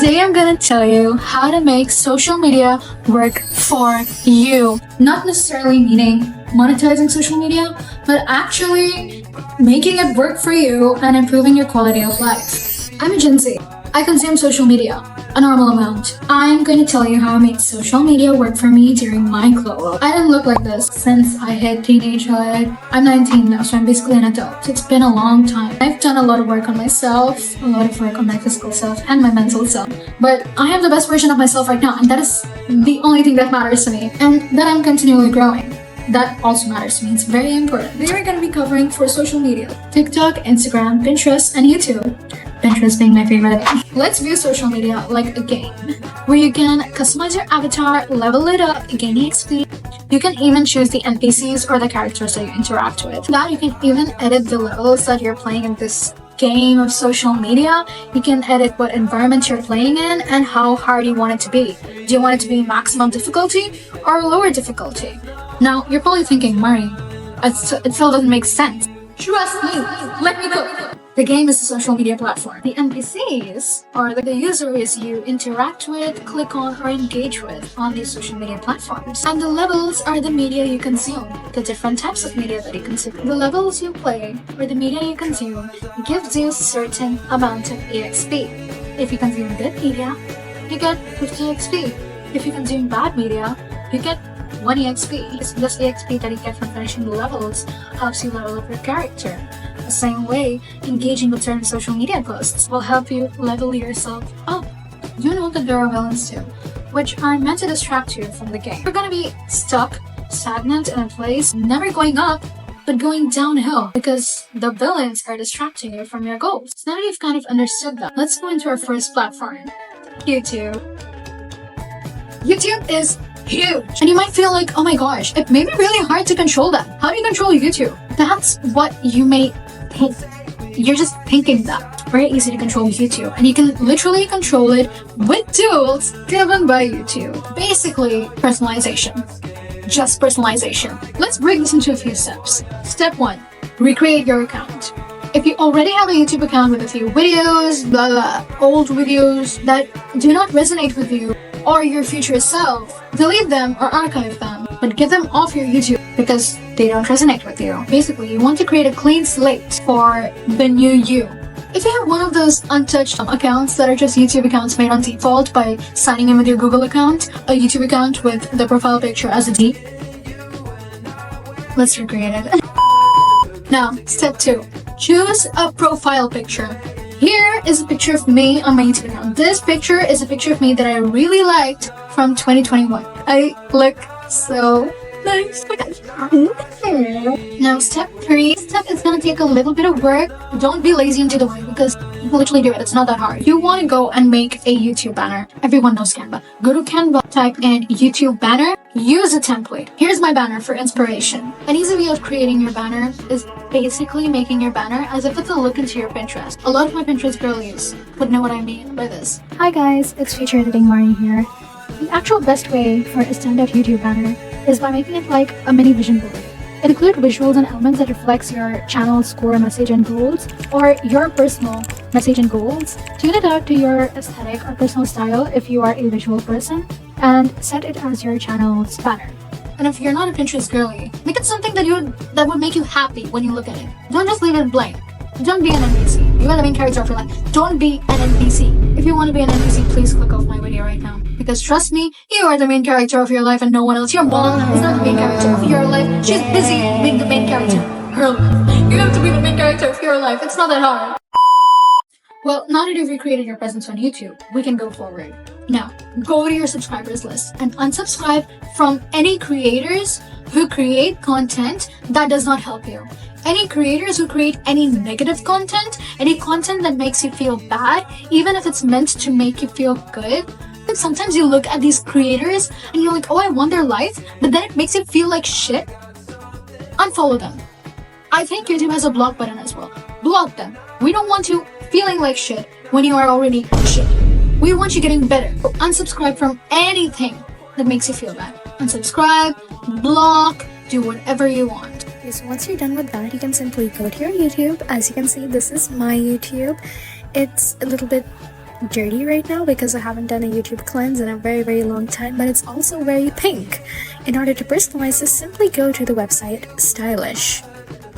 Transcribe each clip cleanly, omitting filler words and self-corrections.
Today I'm gonna tell you how to make social media work for you. Not necessarily meaning monetizing social media, but actually making it work for you and improving your quality of life. I'm a Gen Z. I consume social media, a normal amount. I'm going to tell you how I made social media work for me during my glow up. I didn't look like this since I hit teenagehood. I'm 19 now, so I'm basically an adult. It's been a long time. I've done a lot of work on myself, a lot of work on my physical self and my mental self. But I have the best version of myself right now, and that is the only thing that matters to me, and that I'm continually growing. That also matters to me. It's very important. We are going to be covering for social media: TikTok, Instagram, Pinterest, and YouTube. Pinterest being my favorite. Let's view social media like a game, where you can customize your avatar, level it up, gain XP. You can even choose the NPCs or the characters that you interact with. Now you can even edit the levels that you're playing in this game of social media. You can edit what environment you're playing in and how hard you want it to be. Do you want it to be maximum difficulty or lower difficulty? Now, you're probably thinking, Mari, it still doesn't make sense. Trust me, let me cook. The game is a social media platform. The NPCs, or the users you interact with, click on, or engage with on these social media platforms. And the levels are the media you consume, the different types of media that you consume. The levels you play, or the media you consume, gives you a certain amount of EXP. If you consume good media, you get 50 EXP. If you consume bad media, you get 1 EXP. This EXP that you get from finishing the levels helps you level up your character. The same way, engaging with certain social media posts will help you level yourself up. You know that there are villains too, which are meant to distract you from the game. You're gonna be stuck, stagnant in a place, never going up, but going downhill because the villains are distracting you from your goals. So now that you've kind of understood that, let's go into our first platform, YouTube. YouTube is huge. And you might feel like, oh my gosh, it may be really hard to control that. How do you control YouTube? That's what you may think. You're just thinking that. Very easy to control YouTube. And you can literally control it with tools given by YouTube. Basically, personalization. Just personalization. Let's break this into a few steps. Step 1. Recreate your account. If you already have a YouTube account with a few videos, blah blah, old videos that do not resonate with you or your future self, delete them or archive them, but get them off your YouTube because they don't resonate with you. Basically, you want to create a clean slate for the new you. If you have one of those untouched accounts that are just YouTube accounts made on default by signing in with your Google account, a YouTube account with the profile picture as a D, let's recreate it. Now, step 2. Choose a profile picture. Here is a picture of me on my YouTube account. This picture is a picture of me that I really liked from 2021. I look so nice. Now, step 3. This step is gonna take a little bit of work. Don't be lazy and do the way because you can literally do it. It's not that hard. You want to go and make a YouTube banner. Everyone knows Canva. Go to Canva, type in YouTube banner, use a template. Here's my banner for inspiration. An easy way of creating your banner is basically making your banner as if it's a look into your Pinterest. A lot of my Pinterest girlies would know what I mean by this. Hi guys, it's Feature Editing Mari here. The actual best way for a standout YouTube banner is by making it like a mini vision board. Include visuals and elements that reflects your channel's core message and goals, or your personal message and goals. Tune it out to your aesthetic or personal style if you are a visual person, and set it as your channel's banner. And if you're not a Pinterest girly, make it something that would make you happy when you look at it. Don't just leave it blank. Don't be an NPC. You are the main character of your life. Don't be an NPC. If you want to be an NPC, please click off my video right now. Because trust me, you are the main character of your life and no one else. Your mom is not the main character of your life. She's busy being the main character of her life. You have to be the main character of your life. It's not that hard. Well, now that you've recreated your presence on YouTube, we can go forward. Now, go to your subscribers list and unsubscribe from any creators who create content that does not help you. Any creators who create any negative content, any content that makes you feel bad, even if it's meant to make you feel good. Sometimes you look at these creators and you're like, oh, I want their life, but then it makes you feel like shit. Unfollow them. I think YouTube has a block button as well. Block them. We don't want you feeling like shit when you are already shit. We want you getting better. So unsubscribe from anything that makes you feel bad. Unsubscribe, block, do whatever you want. Okay, so once you're done with that, you can simply go to your YouTube. As you can see, this is my YouTube. It's a little bit dirty right now because I haven't done a YouTube cleanse in a very long time, but it's also very pink. In order to personalize this, simply go to the website Stylish.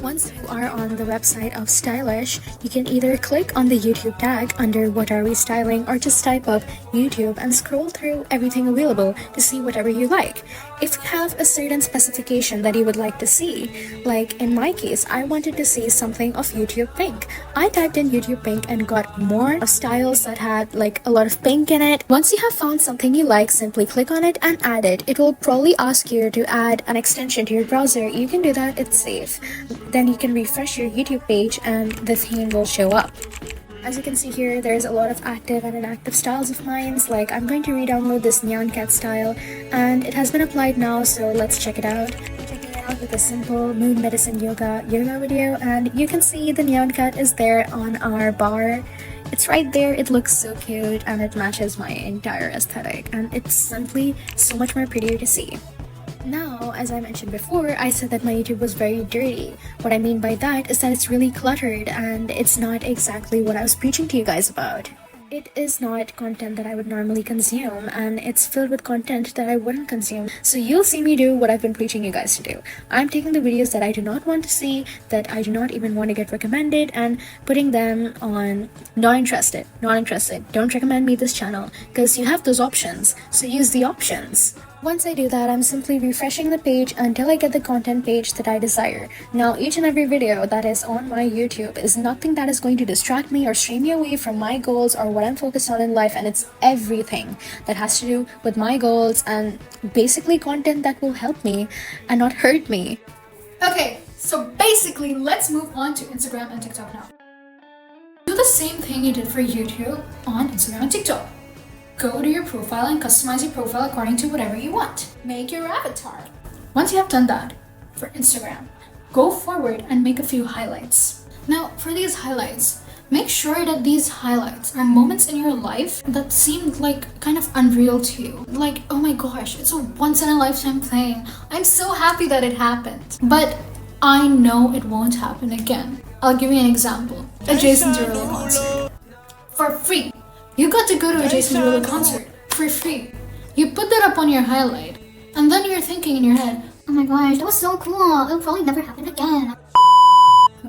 Once you are on the website of Stylish, you can either click on the YouTube tag under What Are We Styling, or just type up YouTube and scroll through everything available to see whatever you like. If you have a certain specification that you would like to see, like in my case, I wanted to see something of YouTube pink. I typed in YouTube pink and got more styles that had like a lot of pink in it. Once you have found something you like, simply click on it and add it. It will probably ask you to add an extension to your browser. You can do that, it's safe. Then you can refresh your YouTube page and the theme will show up. As you can see here, there's a lot of active and inactive styles of mine. Like I'm going to re-download this neon cat style and it has been applied now, so let's check it out. Checking it out with a simple moon medicine yoga video, and you can see the neon cat is there on our bar. It's right there, it looks so cute and it matches my entire aesthetic, and it's simply so much more prettier to see. Now, as I mentioned before, I said that my YouTube was very dirty. What I mean by that is that it's really cluttered and it's not exactly what I was preaching to you guys about. It is not content that I would normally consume, and it's filled with content that I wouldn't consume. So you'll see me do what I've been preaching you guys to do. I'm taking the videos that I do not want to see, that I do not even want to get recommended, and putting them on not interested, don't recommend me this channel, because you have those options, so use the options. Once I do that, I'm simply refreshing the page until I get the content page that I desire. Now, each and every video that is on my YouTube is nothing that is going to distract me or stray me away from my goals or what I'm focused on in life, and it's everything that has to do with my goals and basically content that will help me and not hurt me. Okay, so basically, let's move on to Instagram and TikTok now. Do the same thing you did for YouTube on Instagram and TikTok. Go to your profile and customize your profile according to whatever you want. Make your avatar. Once you have done that for Instagram, go forward and make a few highlights. Now, for these highlights, make sure that these highlights are moments in your life that seemed like kind of unreal to you. Like, oh my gosh, it's a once in a lifetime thing. I'm so happy that it happened. But I know it won't happen again. I'll give you an example. A Jason Derulo concert. For free. You got to go to a Jason Derulo concert for free. You put that up on your highlight, and then you're thinking in your head, Oh my gosh, that was so cool. It'll probably never happen again.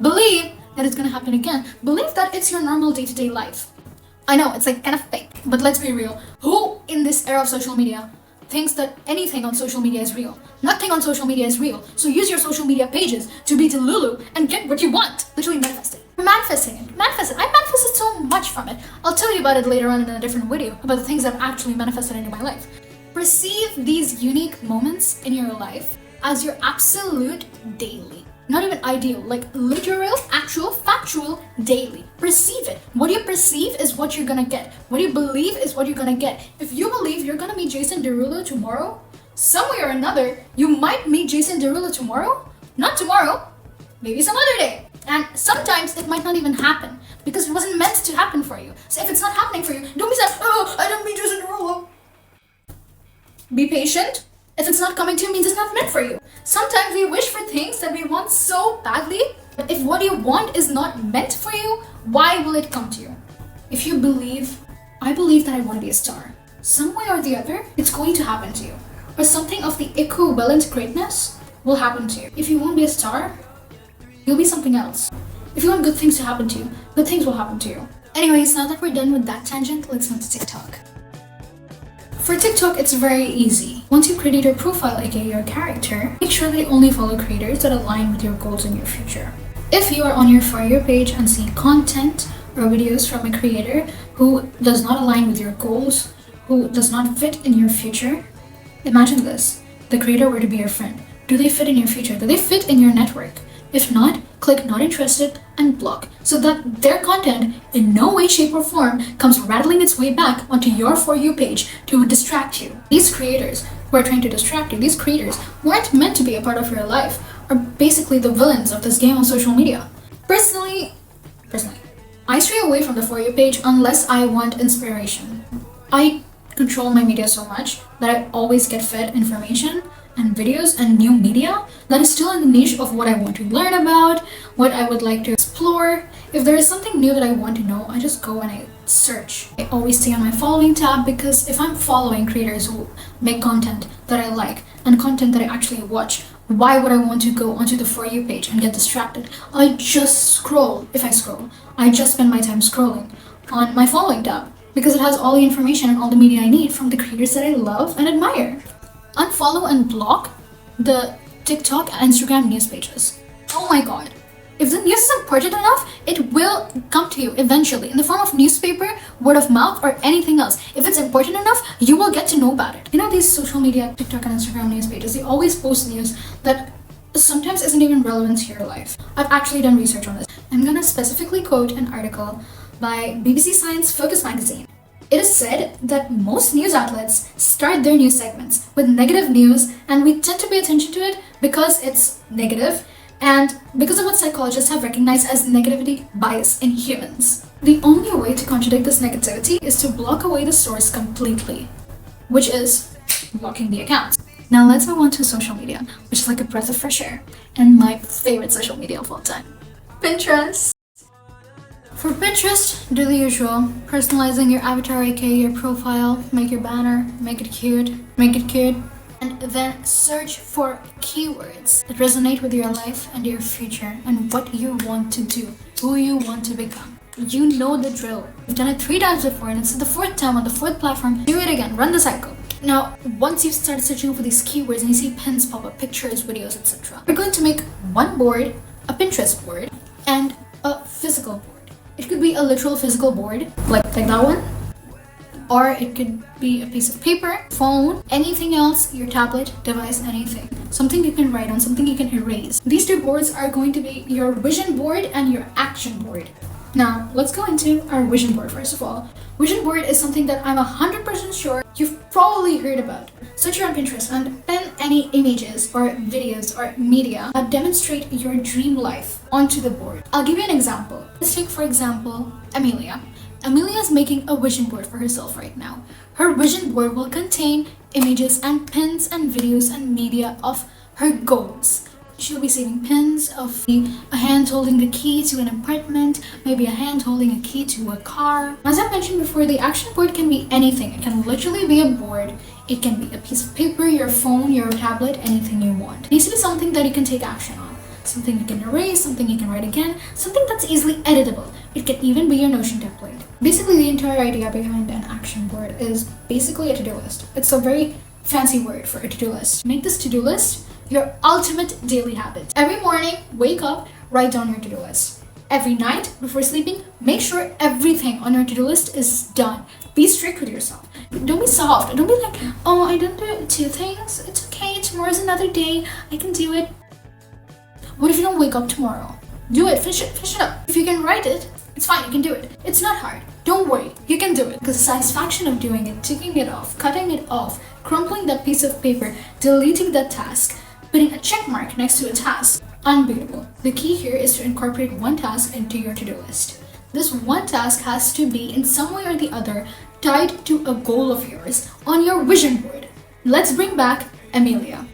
believe that it's gonna happen again. Believe that it's your normal day-to-day life. I know, it's like kind of fake, but let's be real. Who in this era of social media thinks that anything on social media is real? Nothing on social media is real. So use your social media pages to be Delulu and get what you want. Literally manifest it. Manifesting it. Manifest it. I manifested so much from it. I'll tell you about it later on in a different video, about the things that I've actually manifested into my life. Perceive these unique moments in your life as your absolute daily. Not even ideal, like literal, actual, factual, daily. Perceive it. What you perceive is what you're gonna get. What you believe is what you're gonna get. If you believe you're gonna meet Jason Derulo tomorrow, some way or another, you might meet Jason Derulo tomorrow. Not tomorrow, maybe some other day. And sometimes it might not even happen because it wasn't meant to happen for you. So if it's not happening for you, don't be sad, oh, I didn't meet Jason Derulo. Be patient. If it's not coming to you, it means it's not meant for you. Sometimes we wish for things that we want so badly, but if what you want is not meant for you, why will it come to you? If you believe, I believe that I want to be a star, some way or the other, it's going to happen to you. Or something of the equivalent greatness will happen to you. If you won't be a star, you'll be something else. If you want good things to happen to you, good things will happen to you. Anyways, now that we're done with that tangent, let's move to TikTok. For TikTok, it's very easy. Once you create your profile, aka your character, make sure that you only follow creators that align with your goals in your future. If you are on your For You page and see content or videos from a creator who does not align with your goals, who does not fit in your future, imagine this. The creator were to be your friend. Do they fit in your future? Do they fit in your network? If not, click not interested and block so that their content in no way, shape or form comes rattling its way back onto your For You page to distract you. These creators who are trying to distract you, these creators who aren't meant to be a part of your life, are basically the villains of this game on social media. Personally, I stray away from the For You page unless I want inspiration. I control my media so much that I always get fed information and videos and new media that is still in the niche of what I want to learn about, what I would like to explore. If there is something new that I want to know, I just go and I search. I always stay on my following tab because if I'm following creators who make content that I like and content that I actually watch, why would I want to go onto the For You page and get distracted? I just scroll. If I scroll, I just spend my time scrolling on my following tab because it has all the information and all the media I need from the creators that I love and admire. Unfollow and block the TikTok and Instagram news pages. Oh my god. If the news is important enough, it will come to you eventually in the form of newspaper, word of mouth, or anything else. If it's important enough, you will get to know about it. You know, these social media, TikTok and Instagram news pages, they always post news that sometimes isn't even relevant to your life. I've actually done research on this. I'm gonna specifically quote an article by BBC Science Focus magazine. It is said that most news outlets start their news segments with negative news, and we tend to pay attention to it because it's negative and because of what psychologists have recognized as negativity bias in humans. The only way to contradict this negativity is to block away the source completely, which is blocking the accounts. Now let's move on to social media, which is like a breath of fresh air and my favorite social media of all time, Pinterest. For Pinterest, do the usual, personalizing your avatar, aka your profile, make your banner, make it cute, and then search for keywords that resonate with your life and your future and what you want to do, who you want to become. You know the drill. You've done it 3 times before and it's the 4th time on the 4th platform. Do it again, run the cycle. Now, once you've started searching for these keywords and you see pins pop up, pictures, videos, etc., you're going to make one board, a Pinterest board, and a physical board. It could be a literal physical board, like that one, or it could be a piece of paper, phone, anything else, your tablet, device, anything. Something you can write on, something you can erase. These 2 boards are going to be your vision board and your action board. Now, let's go into our vision board first of all. Vision board is something that I'm 100% sure you've probably heard about. Search on Pinterest and pin any images or videos or media that demonstrate your dream life onto the board. I'll give you an example. Let's take, for example, Amelia. Amelia is making a vision board for herself right now. Her vision board will contain images and pins and videos and media of her goals. She'll be saving pins of a hand holding the key to an apartment, maybe a hand holding a key to a car. As I mentioned before, the action board can be anything. It can literally be a board. It can be a piece of paper, your phone, your tablet, anything you want. It needs to be something that you can take action on. Something you can erase, something you can write again, something that's easily editable. It can even be your Notion template. Basically, the entire idea behind an action board is basically a to-do list. It's a very fancy word for a to-do list. Make this to-do list your ultimate daily habit. Every morning, wake up, write down your to-do list. Every night, before sleeping, make sure everything on your to-do list is done. Be strict with yourself. Don't be soft. Don't be like, oh, I didn't do 2 things. It's okay. Tomorrow's another day. I can do it. What if you don't wake up tomorrow? Do it. Finish it up. If you can write it, it's fine. You can do it. It's not hard. Don't worry. You can do it. Because the satisfaction of doing it, ticking it off, cutting it off, crumpling that piece of paper, deleting that task, putting a check mark next to a task, unbeatable. The key here is to incorporate one task into your to-do list. This one task has to be in some way or the other tied to a goal of yours on your vision board. Let's bring back Amelia.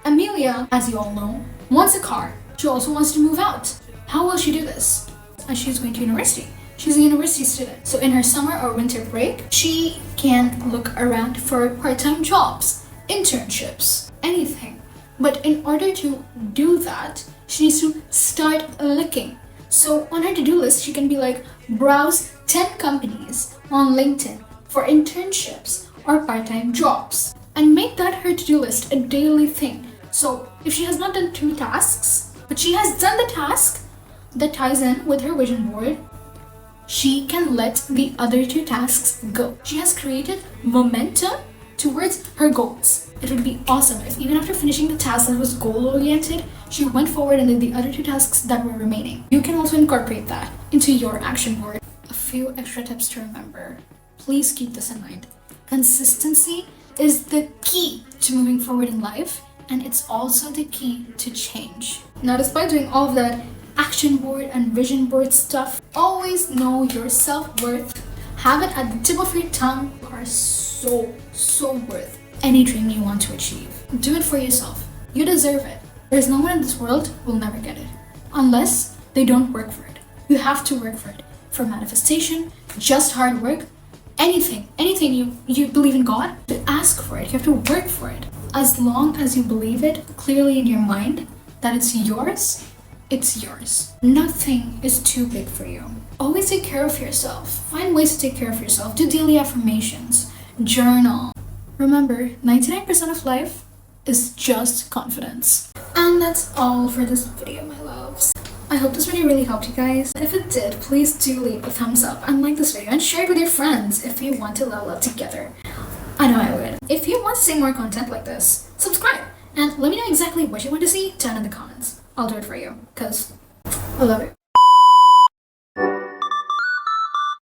Amelia, as you all know, wants a car. She also wants to move out. How will she do this? As she's going to university. She's a university student. So in her summer or winter break, she can look around for part-time jobs, internships, anything. But in order to do that, she needs to start looking. So on her to-do list, she can be like, browse 10 companies on LinkedIn for internships or part-time jobs. And make that her to-do list a daily thing. So if she has not done 2 tasks, but she has done the task that ties in with her vision board, she can let the other 2 tasks go. She has created momentum towards her goals. It would be awesome if even after finishing the task that was goal-oriented, she went forward and did the other 2 tasks that were remaining. You can also incorporate that into your action board. A few extra tips to remember. Please keep this in mind. Consistency is the key to moving forward in life, and it's also the key to change. Now, despite doing all of that action board and vision board stuff, always know your self-worth. Have it at the tip of your tongue. You are so worth any dream you want to achieve. Do it for yourself. You deserve it. There's no one in this world who will never get it unless they don't work for it. You have to work for it. For manifestation, just hard work, anything you believe in God, to ask for it. You have to work for it. As long as you believe it clearly in your mind that it's yours, it's yours. Nothing is too big for you. Always take care of yourself. Find ways to take care of yourself. Do daily affirmations. Journal. Remember, 99% of life is just confidence. And that's all for this video, my loves. I hope this video really helped you guys. If it did, please do leave a thumbs up and like this video and share it with your friends if you want to level up together. I know I would. If you want to see more content like this, subscribe and let me know exactly what you want to see down in the comments. I'll do it for you, because I love it.